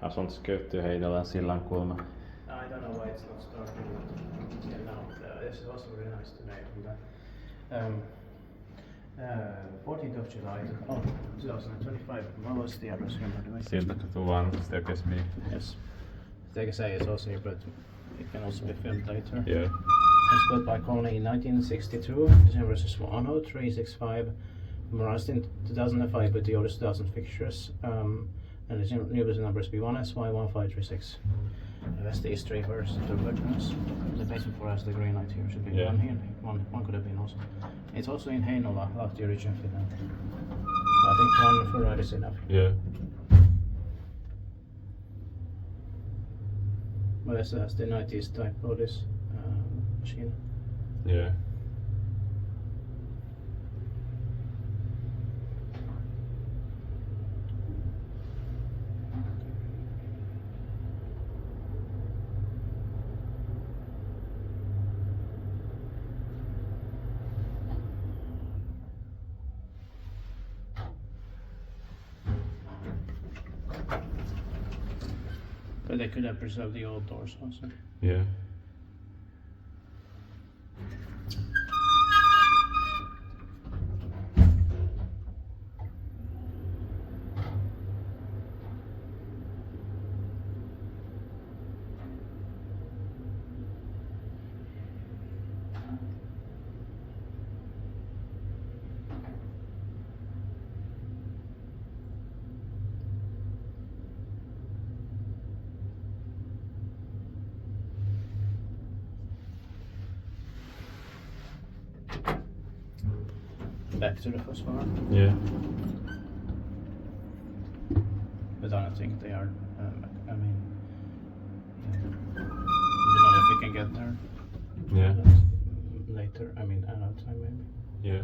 asuntossa to Heinolan sillan kulma. I don't know why it's not starting, but yeah, now this is also really nice today. 14th of July, 2025. What was the address here, by the way? Siltakatu 1, staircase B. Yes. Staircase A is also here, but it can also be filmed later. Yeah. It's built by Kone in 1962. Design versus 10365. Modernized in 2005 with the Otis 2000 fixtures. And the new business number is B1SY1536. That's the history versus the veterans. The basement floor has the green light here. Should be one here. One could have been also. It's also in Heinola, like the original Finland. I think one for ride is enough. Yeah. Well, that's the 90s type Otis machine. Yeah. But they could have preserved the old doors also. Yeah. Back to the first floor. Yeah. But I don't think they are. I mean, I don't know if we can get there. Yeah. Later. I mean, another time maybe. Yeah.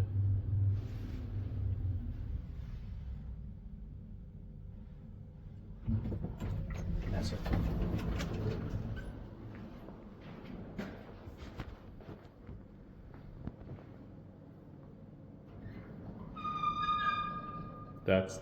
That's it. That's